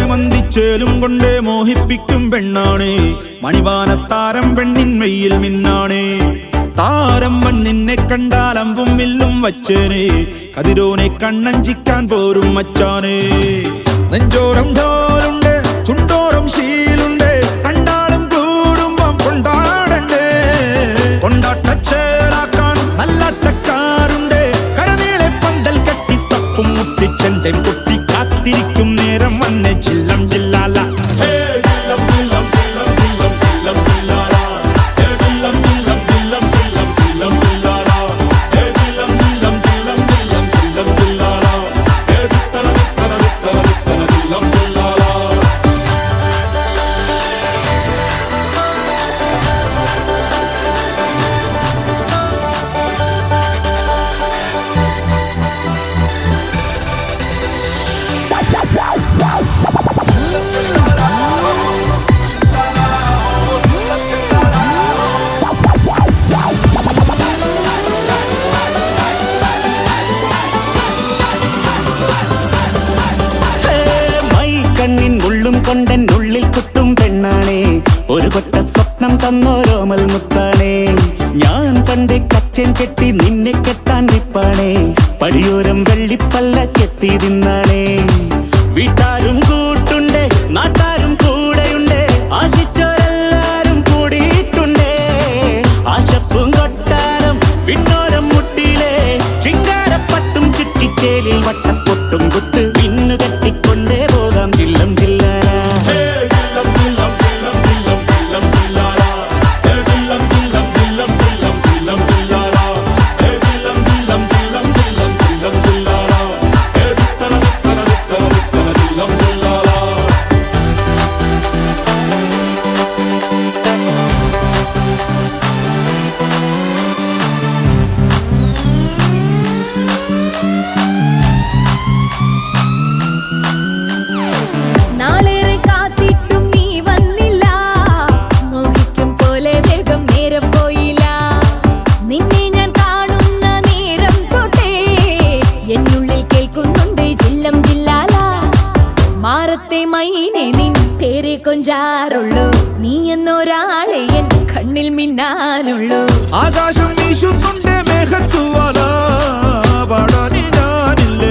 മന്തിച്ചേലും കൊണ്ടേ മോഹിപ്പിക്കും പെണ്ണാണേ. മണിവാനത്താരം പെണ്ണിൻ മെയ്യിൽ മിന്നാണേ. താരം വൻ നിന്നെ കണ്ടാൽ അമ്പും വില്ലും വച്ചേനെ. കതിരോനെ കണ്ണഞ്ചിക്കാൻ പോരും മച്ചാനേ. നെഞ്ചോരം ഢോലുണ്ട്, ചുണ്ടോരം ശീലുണ്ട്, കണ്ടാലും കൂടുമ്പം കൊണ്ടാടണ്ടേ. കൊണ്ടാട്ടച്ചേലാക്കാൻ നല്ലാട്ടക്കാരുണ്ട്. കരനീളെ പന്തൽ കെട്ടി തപ്പും മുത്തിച്ചെന്റെ കുട്ടി കാത്തിരിക്കും നേരം വന്നെ ചില്ലം ജില്ലാല. കണ്ണിൻ ഉള്ളും കൊണ്ടൻ ഉള്ളിൽ കുത്തും പെണ്ണാണേ. ഒരു കൊട്ട സ്വപ്നം തന്നോരോമൽ മുത്താണേ. ഞാൻ പണ്ട് കച്ചൻ കെട്ടി നിന്നെ കെട്ടാൻ നിപ്പാണേ. പടിയോരം വെള്ളിപ്പല്ല കെത്തി തിന്നാണേ. വീട്ടാരും കൂട്ടുണ്ട്, നാട്ടാരും കൂടെയുണ്ട്. ആശിച്ചോരെല്ലാരും കൂടിയിട്ടുണ്ടേ. ആശപ്പും കൊട്ടാരം വിണ്ണോരം മുട്ടിയിലെ ചിങ്കാരപ്പട്ടും ചുറ്റിച്ചേലിൽ വട്ടപ്പൊട്ടും കുത്ത് പിന്നു കെട്ടിക്കൊണ്ടേ പോകാം ചില്ലം ജില്ലാല. നാളേറെ കാത്തിട്ടും നീ വന്നില്ല. മോഹിക്കും പോലെ വേഗം നേരം പോയില്ല. നിന്നെ ഞാൻ കാണുന്ന നേരം തൊട്ടേ എന്നുള്ളിൽ കേൾക്കുന്നുണ്ട് ജില്ലം ജില്ലാല. മാറത്തെ മൈനെ നിൻ പേരെ കൊഞ്ചാറുള്ളൂ. നീ എന്നൊരാളെ എൻ കണ്ണിൽ മിന്നാനുള്ളൂ. ആകാശം വീശുന്നുണ്ട് മേഘത്തുവാല. പാടാനി ഞാനില്ല